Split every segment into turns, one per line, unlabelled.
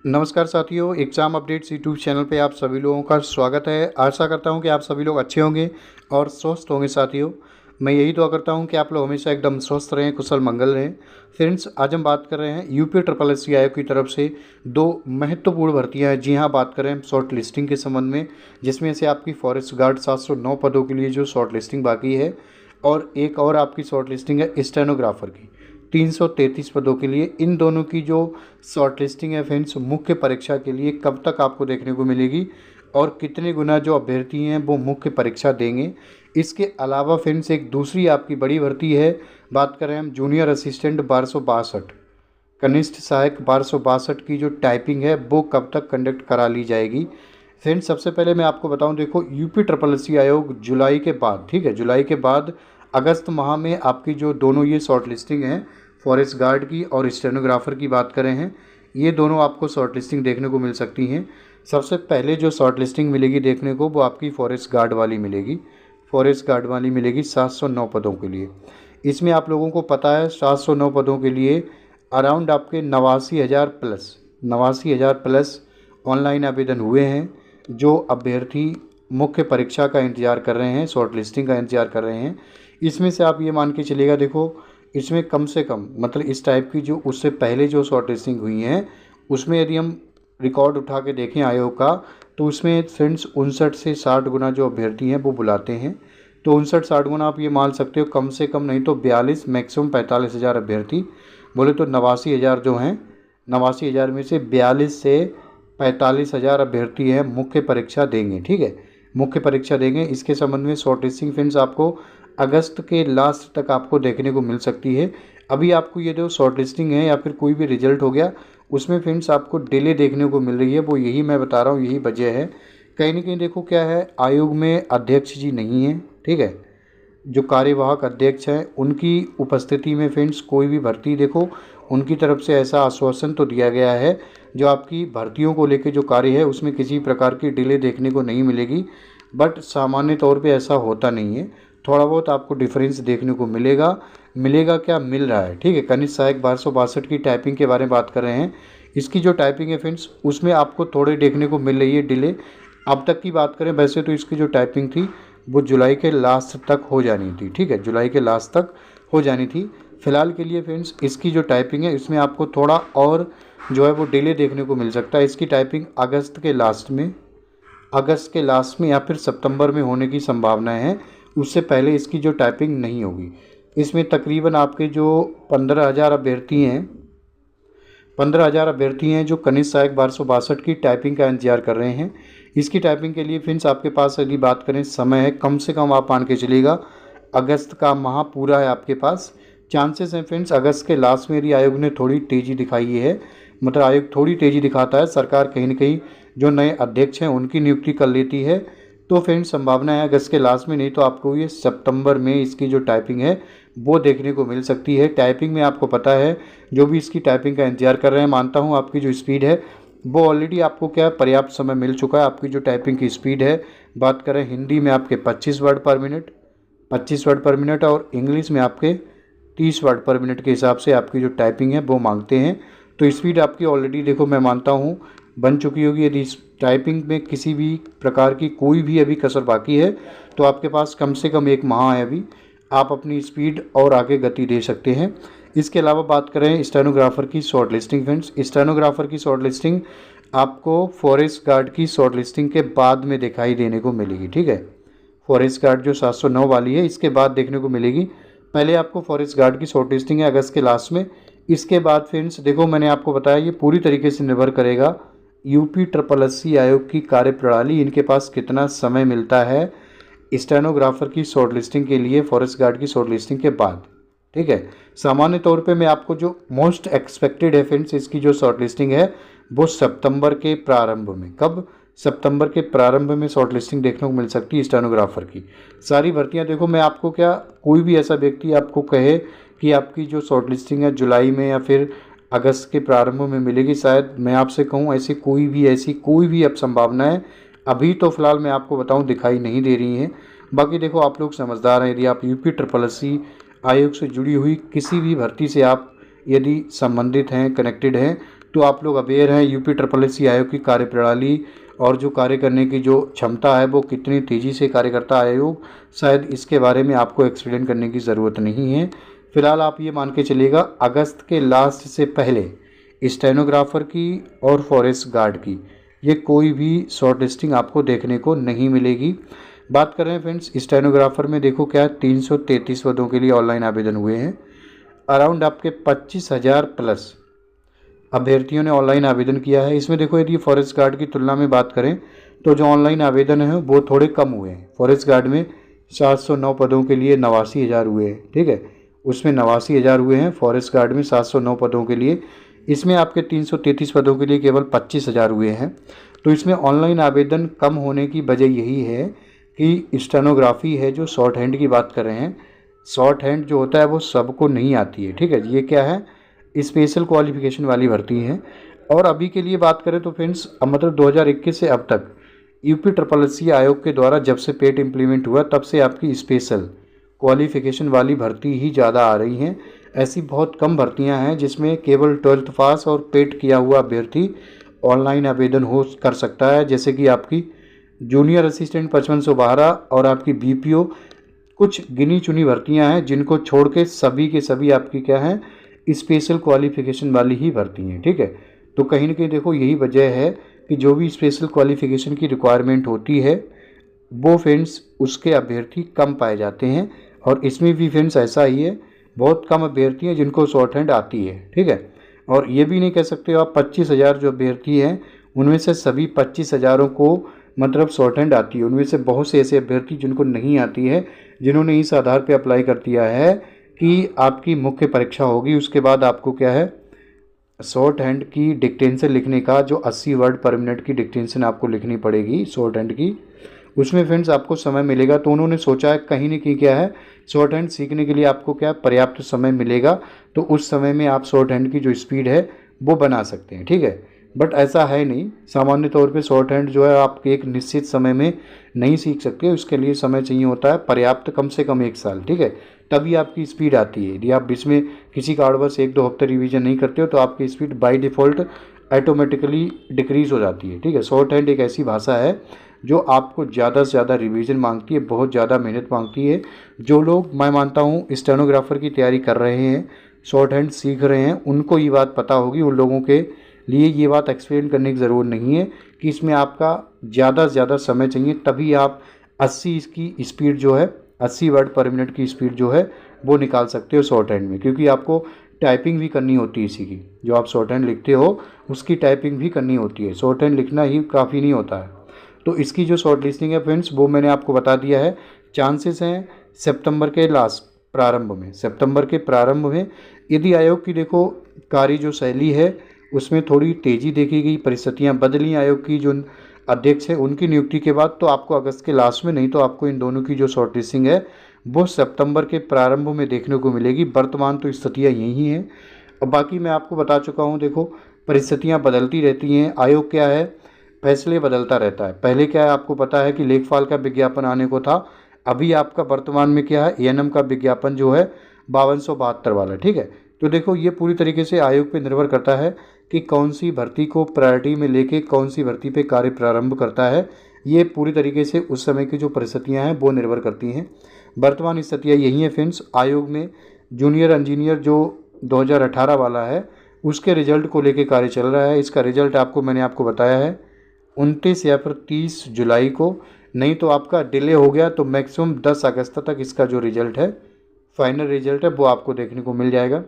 नमस्कार साथियों, exam updates YouTube channel पे आप सभी लोगों का स्वागत है। आशा करता हूँ कि आप सभी लोग अच्छे होंगे और स्वस्थ होंगे। साथियों, मैं यही दुआ करता हूँ कि आप लोग हमेशा एकदम स्वस्थ रहें, कुशल मंगल रहें। फ्रेंड्स, आज हम बात कर रहे हैं यूपी ट्रिपल एस सी आयोग की तरफ से दो महत्वपूर्ण भर्तियाँ हैं। जी हाँ, बात कर रहे हैं शॉर्ट लिस्टिंग के संबंध में, जिसमें से आपकी फॉरेस्ट गार्ड 709 पदों के लिए जो शॉर्ट लिस्टिंग बाकी है, और एक और आपकी शॉर्ट लिस्टिंग है स्टेनोग्राफर की 333 पदों के लिए। इन दोनों की जो शॉर्ट लिस्टिंग है फ्रेंड्स, मुख्य परीक्षा के लिए कब तक आपको देखने को मिलेगी और कितने गुना जो अभ्यर्थी हैं वो मुख्य परीक्षा देंगे। इसके अलावा फ्रेंड्स एक दूसरी आपकी बड़ी भर्ती है, बात करें हम जूनियर असिस्टेंट 1262, कनिष्ठ सहायक 1262 की जो टाइपिंग है वो कब तक कंडक्ट करा ली जाएगी। फ्रेंड्स, सबसे पहले मैं आपको बताऊं, देखो यूपी ट्रिपल एस सी आयोग जुलाई के बाद, ठीक है, जुलाई के बाद अगस्त माह में आपकी जो दोनों ये शॉर्ट लिस्टिंग है, फॉरेस्ट गार्ड की और स्टेनोग्राफर की बात करें हैं, ये दोनों आपको शॉर्ट लिस्टिंग देखने को मिल सकती हैं। सबसे पहले जो शॉर्ट लिस्टिंग मिलेगी देखने को, वो आपकी फॉरेस्ट गार्ड वाली मिलेगी। फॉरेस्ट गार्ड वाली मिलेगी 709 पदों के लिए। इसमें आप लोगों को पता है 709 पदों के लिए अराउंड आपके 89,000 प्लस ऑनलाइन आवेदन हुए हैं। जो अभ्यर्थी मुख्य परीक्षा का इंतज़ार कर रहे हैं, शॉर्ट लिस्टिंग का इंतज़ार कर रहे हैं, इसमें से आप ये मान के चलिएगा, देखो इसमें कम से कम मतलब इस टाइप की जो उससे पहले जो शॉर्ट लिस्टिंग हुई हैं, उसमें यदि हम रिकॉर्ड उठा के देखें आयोग का, तो उसमें फ्रेंड्स 59 से 60 गुना जो अभ्यर्थी हैं वो बुलाते हैं। तो 59-60 गुना आप ये मान सकते हो, कम से कम नहीं तो 42, मैक्सिमम 45,000 अभ्यर्थी, बोले तो 89,000 जो हैं, 89,000 में से 42 से 45,000 अभ्यर्थी हैं मुख्य परीक्षा देंगे। ठीक है, मुख्य परीक्षा देंगे। इसके संबंध में शॉर्ट लिस्टिंग फ्रेंड्स आपको अगस्त के लास्ट तक आपको देखने को मिल सकती है। अभी आपको ये जो शॉर्ट लिस्टिंग है या फिर कोई भी रिजल्ट हो गया, उसमें फ्रेंड्स आपको डिले देखने को मिल रही है, वो यही मैं बता रहा हूँ, यही वजह है। कहीं ना कहीं देखो क्या है, आयोग में अध्यक्ष जी नहीं है, ठीक है, जो कार्यवाहक अध्यक्ष हैं उनकी उपस्थिति में फ्रेंड्स कोई भी भर्ती, देखो उनकी तरफ से ऐसा आश्वासन तो दिया गया है, जो आपकी भर्तियों को लेकर जो कार्य है उसमें किसी प्रकार की डिले देखने को नहीं मिलेगी। बट सामान्य तौर पे ऐसा होता नहीं है, थोड़ा बहुत आपको डिफरेंस देखने को मिलेगा। मिलेगा क्या, मिल रहा है। ठीक है, कनिष्ठ सहायक 1262 की टाइपिंग के बारे में बात कर रहे हैं। इसकी जो टाइपिंग है फ्रेंड्स, उसमें आपको थोड़े देखने को मिल रही है डिले। अब तक की बात करें, वैसे तो इसकी जो टाइपिंग थी वो जुलाई के लास्ट तक हो जानी थी। ठीक है, जुलाई के लास्ट तक हो जानी थी। फ़िलहाल के लिए फ्रेंड्स इसकी जो टाइपिंग है इसमें आपको थोड़ा और जो है वो डिले देखने को मिल सकता है। इसकी टाइपिंग अगस्त के लास्ट में या फिर सितंबर में होने की संभावना है। उससे पहले इसकी जो टाइपिंग नहीं होगी। इसमें तकरीबन आपके जो 15,000 अभ्यर्थी हैं, 15,000 अभ्यर्थी हैं जो कनिष्ठ सहायक 1262 की टाइपिंग का इंतजार कर रहे हैं। इसकी टाइपिंग के लिए फ्रेंड्स आपके पास यदि बात करें समय है, कम से कम आप मान के चलिएगा अगस्त का माह पूरा है आपके पास। चांसेस हैं फ्रेंड्स अगस्त के लास्ट में यदि आयोग ने थोड़ी तेज़ी दिखाई है, मतलब आयोग थोड़ी तेज़ी दिखाता है, सरकार कहीं ना कहीं जो नए अध्यक्ष हैं उनकी नियुक्ति कर लेती है, तो फ्रेंड्स संभावना है अगस्त के लास्ट में, नहीं तो आपको ये सितंबर में इसकी जो टाइपिंग है वो देखने को मिल सकती है। टाइपिंग में आपको पता है, जो भी इसकी टाइपिंग का इंतजार कर रहे हैं, मानता हूँ आपकी जो स्पीड है वो ऑलरेडी आपको क्या है, पर्याप्त समय मिल चुका है। आपकी जो टाइपिंग की स्पीड है, बात करें हिंदी में आपके 25 वर्ड पर मिनट, 25 वर्ड पर मिनट, और इंग्लिश में आपके 30 वर्ड पर मिनट के हिसाब से आपकी जो टाइपिंग है वो मांगते हैं। तो स्पीड आपकी ऑलरेडी देखो मैं मानता हूँ बन चुकी होगी। यदि इस टाइपिंग में किसी भी प्रकार की कोई भी अभी कसर बाकी है, तो आपके पास कम से कम एक माह है अभी, आप अपनी स्पीड और आगे गति दे सकते हैं। इसके अलावा बात करें स्टेनोग्राफर की शॉर्ट लिस्टिंग फ्रेंड्स, स्टेनोग्राफर की शॉर्ट लिस्टिंग आपको फॉरेस्ट गार्ड की शॉर्ट लिस्टिंग के बाद में दिखाई देने को मिलेगी। ठीक है, फॉरेस्ट गार्ड जो 709 वाली है इसके बाद देखने को मिलेगी। पहले आपको फॉरेस्ट गार्ड की शॉर्ट लिस्टिंग है अगस्त के लास्ट में। इसके बाद फ्रेंड्स देखो मैंने आपको बताया ये पूरी तरीके से निर्भर करेगा यूपी ट्रिपल एस सी आयोग की कार्यप्रणाली, इनके पास कितना समय मिलता है स्टेनोग्राफर की शॉर्ट लिस्टिंग के लिए फॉरेस्ट गार्ड की शॉर्ट लिस्टिंग के बाद। ठीक है, सामान्य तौर पे मैं आपको जो मोस्ट एक्सपेक्टेड है फ्रेंड्स इसकी जो शॉर्ट लिस्टिंग है वो सितंबर के प्रारंभ में, कब, सितंबर के प्रारंभ में शॉर्ट लिस्टिंग देखने को मिल सकती है स्टेनोग्राफर की। सारी भर्तियां देखो, मैं आपको क्या, कोई भी ऐसा व्यक्ति आपको कहे कि आपकी जो शॉर्ट लिस्टिंग है जुलाई में या फिर अगस्त के प्रारंभ में मिलेगी, शायद मैं आपसे कहूँ ऐसी कोई भी अब संभावनाएं अभी तो फ़िलहाल मैं आपको बताऊं दिखाई नहीं दे रही हैं। बाकी देखो आप लोग समझदार हैं, यदि आप यूपी ट्रिपल एस सी आयोग से जुड़ी हुई किसी भी भर्ती से आप यदि संबंधित हैं, कनेक्टेड हैं, तो आप लोग अवेयर हैं यूपी ट्रिपल एस सी आयोग की कार्यप्रणाली और जो कार्य करने की जो क्षमता है वो कितनी तेज़ी से कार्य करता है आयोग, शायद इसके बारे में आपको एक्सप्लेन करने की ज़रूरत नहीं है। फ़िलहाल आप ये मान के चलिएगा अगस्त के लास्ट से पहले स्टेनोग्राफ़र की और फॉरेस्ट गार्ड की ये कोई भी शॉर्ट लिस्टिंग आपको देखने को नहीं मिलेगी। बात कर रहे हैं फ्रेंड्स स्टेनोग्राफ़र में, देखो क्या है 333 पदों के लिए ऑनलाइन आवेदन हुए हैं। अराउंड आपके 25,000 प्लस अभ्यर्थियों ने ऑनलाइन आवेदन किया है। इसमें देखो यदि फॉरेस्ट गार्ड की तुलना में बात करें तो जो ऑनलाइन आवेदन है वो थोड़े कम हुए हैं। फॉरेस्ट गार्ड में 709 पदों के लिए 89,000 हुए हैं, ठीक है, उसमें 89,000 हुए हैं फॉरेस्ट गार्ड में 709 पदों के लिए। इसमें आपके 333 पदों के लिए केवल 25,000 हुए हैं। तो इसमें ऑनलाइन आवेदन कम होने की वजह यही है कि स्टेनोग्राफी है जो शॉर्ट हैंड की बात कर रहे हैं, शॉर्ट हैंड जो होता है वो सबको नहीं आती है, ठीक है। ये क्या है, स्पेशल क्वालिफिकेशन वाली भर्ती है। और अभी के लिए बात करें तो फ्रेंड्स मतलब 2021 से अब तक यूपी ट्रिपल एस सी आयोग के द्वारा जब से पेट इम्प्लीमेंट हुआ तब से आपकी स्पेशल क्वालिफिकेशन वाली भर्ती ही ज़्यादा आ रही हैं। ऐसी बहुत कम भर्तियां हैं जिसमें केवल 12th पास और पेट किया हुआ अभ्यर्थी ऑनलाइन आवेदन हो कर सकता है, जैसे कि आपकी जूनियर असिस्टेंट 5512 और आपकी बीपीओ। कुछ गिनी चुनी भर्तियां हैं जिनको छोड़ के सभी आपकी क्या है स्पेशल क्वालिफिकेशन वाली ही भर्ती हैं, ठीक है। तो कहीं ना कहीं देखो यही वजह है कि जो भी स्पेशल क्वालिफिकेशन की रिक्वायरमेंट होती है वो फ्रेंड्स उसके अभ्यर्थी कम पाए जाते हैं। और इसमें भी फ्रेंड्स ऐसा ही है, बहुत कम अभ्यर्थी हैं जिनको शॉर्ट हैंड आती है, ठीक है। और ये भी नहीं कह सकते हो आप 25,000 जो अभ्यर्थी हैं उनमें से सभी 25,000 को मतलब शॉर्ट हैंड आती है। उनमें से बहुत से ऐसे अभ्यर्थी जिनको नहीं आती है, जिन्होंने इस आधार पे अप्लाई कर दिया है कि आपकी मुख्य परीक्षा होगी, उसके बाद आपको क्या है शॉर्ट हैंड की डिक्टेंशन लिखने का जो 80 वर्ड पर मिनट की डिक्टेंशन आपको लिखनी पड़ेगी शॉर्ट हैंड की, उसमें फ्रेंड्स आपको समय मिलेगा। तो उन्होंने सोचा है कहीं न कहीं क्या है शॉर्ट हैंड सीखने के लिए आपको क्या पर्याप्त समय मिलेगा, तो उस समय में आप शॉर्ट हैंड की जो स्पीड है वो बना सकते हैं, ठीक है। बट ऐसा है नहीं, सामान्य तौर पे शॉर्ट हैंड जो है आप एक निश्चित समय में नहीं सीख सकते, उसके लिए समय चाहिए होता है पर्याप्त, कम से कम 1 साल, ठीक है, तभी आपकी स्पीड आती है। यदि आप बीच में किसी कारणवश 1-2 हफ्ते रिवीजन नहीं करते हो तो आपकी speed by default automatically decrease हो जाती है, ठीक है। शॉर्ट हैंड एक ऐसी भाषा है जो आपको ज़्यादा से ज़्यादा रिवीजन मांगती है, बहुत ज़्यादा मेहनत मांगती है। जो लोग मैं मानता हूँ स्टेनोग्राफ़र की तैयारी कर रहे हैं, शॉर्ट हैंड सीख रहे हैं, उनको ये बात पता होगी। उन लोगों के लिए ये बात एक्सप्लेन करने की ज़रूरत नहीं है कि इसमें आपका ज़्यादा से ज़्यादा समय चाहिए, तभी आप 80 की स्पीड जो है 80 वर्ड पर मिनट की स्पीड जो है वो निकाल सकते हो शॉर्ट हैंड में, क्योंकि आपको टाइपिंग भी करनी होती है इसी की। जो आप शॉर्ट हैंड लिखते हो उसकी टाइपिंग भी करनी होती है, शॉर्ट हैंड लिखना ही काफ़ी नहीं होता है। तो इसकी जो शॉर्ट लिस्टिंग है फ्रेंड्स वो मैंने आपको बता दिया है। चांसेस हैं सितंबर के सितंबर के प्रारंभ में यदि आयोग की देखो कार्य जो शैली है उसमें थोड़ी तेज़ी देखी गई, परिस्थितियां बदली आयोग की जो अध्यक्ष है उनकी नियुक्ति के बाद, तो आपको अगस्त के लास्ट में, नहीं तो आपको इन दोनों की जो शॉर्ट लिस्टिंग है वो सितंबर के प्रारंभ में देखने को मिलेगी। वर्तमान तो स्थितियाँ यही हैं। और बाकी मैं आपको बता चुका हूँ, देखो परिस्थितियाँ बदलती रहती हैं, आयोग क्या है फैसले बदलता रहता है। पहले क्या है आपको पता है कि लेखपाल का विज्ञापन आने को था, अभी आपका वर्तमान में क्या है एएनएम का विज्ञापन जो है 5272 वाला, ठीक है। तो देखो ये पूरी तरीके से आयोग पे निर्भर करता है कि कौन सी भर्ती को प्रायोरिटी में लेके कौन सी भर्ती पे कार्य प्रारंभ करता है। ये पूरी तरीके से उस समय की जो परिस्थितियां हैं वो निर्भर करती हैं। वर्तमान स्थितियाँ यही हैं फ्रेंड्स। आयोग में जूनियर इंजीनियर जो 2018 वाला है उसके रिजल्ट को लेके कार्य चल रहा है। इसका रिजल्ट मैंने आपको बताया है 29 या फिर 30 जुलाई को, नहीं तो आपका डिले हो गया तो मैक्सिमम 10 अगस्त तक इसका जो रिजल्ट है फाइनल रिजल्ट है वो आपको देखने को मिल जाएगा।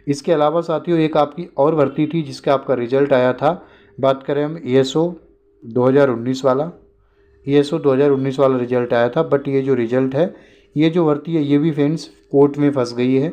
इसके अलावा साथियों एक आपकी और भर्ती थी जिसका आपका रिजल्ट आया था, बात करें हम ESO 2019 वाला, ESO 2019 वाला रिजल्ट आया था। बट ये जो रिजल्ट है ये जो भर्ती है ये भी फ्रेंड्स कोर्ट में फंस गई है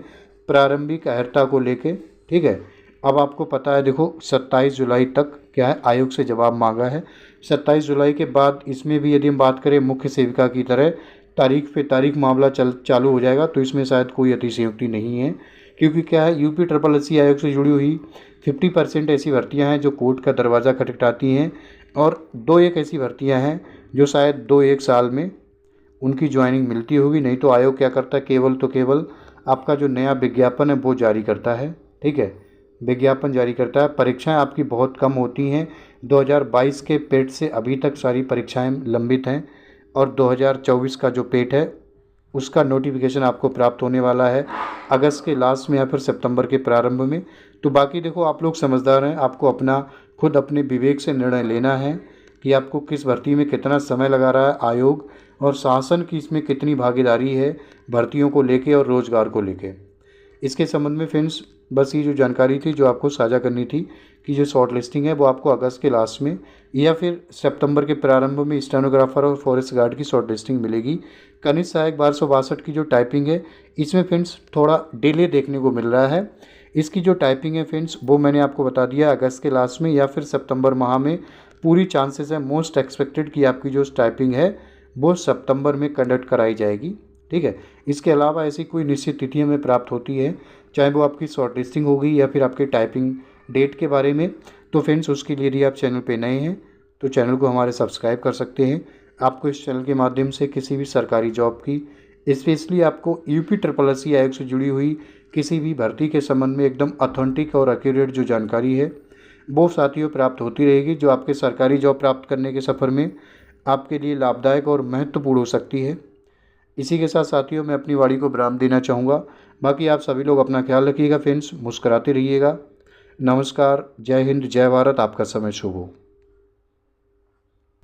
प्रारंभिक अहर्ता को लेके, ठीक है। अब आपको पता है देखो 27 जुलाई तक क्या है आयोग से जवाब मांगा है। 27 जुलाई के बाद इसमें भी यदि हम बात करें मुख्य सेविका की तरह तारीख पे तारीख मामला चालू हो जाएगा, तो इसमें शायद कोई अतिशयोक्ति नहीं है, क्योंकि क्या है यूपी ट्रिपल एस सी आयोग से जुड़ी हुई 50% ऐसी भर्तियां हैं जो कोर्ट का दरवाज़ा खटखटाती हैं, और 2-1 ऐसी भर्तियां हैं जो शायद 2-1 साल में उनकी ज्वाइनिंग मिलती होगी। नहीं तो आयोग क्या करता है केवल तो केवल आपका जो नया विज्ञापन है वो जारी करता है, ठीक है। विज्ञापन जारी करता है। परीक्षाएं आपकी बहुत कम होती हैं। 2022 के पेट से अभी तक सारी परीक्षाएं लंबित हैं और 2024 का जो पेट है उसका नोटिफिकेशन आपको प्राप्त होने वाला है अगस्त के लास्ट में या फिर सितंबर के प्रारंभ में। तो बाकी देखो, आप लोग समझदार हैं, आपको खुद अपने विवेक से निर्णय लेना है कि आपको किस भर्ती में कितना समय लगा रहा है आयोग, और शासन की इसमें कितनी भागीदारी है भर्तियों को लेके और रोज़गार को लेके। इसके संबंध में फ्रेंड्स बस ये जो जानकारी थी जो आपको साझा करनी थी कि जो शॉर्ट लिस्टिंग है वो आपको अगस्त के लास्ट में या फिर सितंबर के प्रारंभ में स्टेनोग्राफर और फॉरेस्ट गार्ड की शॉर्ट लिस्टिंग मिलेगी। कनिष्ठ सहायक 1262 की जो टाइपिंग है इसमें फ्रेंड्स थोड़ा डिले देखने को मिल रहा है। इसकी जो टाइपिंग है फ्रेंड्स वो मैंने आपको बता दिया, अगस्त के लास्ट में या फिर सितंबर माह में पूरी चांसेस है, मोस्ट एक्सपेक्टेड कि आपकी जो टाइपिंग है वो सितंबर में कंडक्ट कराई जाएगी। ठीक है, इसके अलावा ऐसी कोई निश्चित तिथि हमें प्राप्त होती है, चाहे वो आपकी शॉर्ट लिस्टिंग होगी या फिर आपके टाइपिंग डेट के बारे में, तो फ्रेंड्स उसके लिए यदि आप चैनल पे नए हैं तो चैनल को हमारे सब्सक्राइब कर सकते हैं। आपको इस चैनल के माध्यम से किसी भी सरकारी जॉब की, स्पेशली आपको यूपी SSSC आयोग से जुड़ी हुई किसी भी भर्ती के संबंध में एकदम ऑथेंटिक और एक्यूरेट जो जानकारी है वो साथियों प्राप्त होती रहेगी, जो आपके सरकारी जॉब प्राप्त करने के सफ़र में आपके लिए लाभदायक और महत्वपूर्ण हो सकती है। इसी के साथ साथियों मैं अपनी वाणी को विराम देना चाहूँगा। बाकी आप सभी लोग अपना ख्याल रखिएगा फ्रेंड्स, मुस्कुराते रहिएगा। नमस्कार, जय हिंद, जय भारत, आपका समय शुभ हो।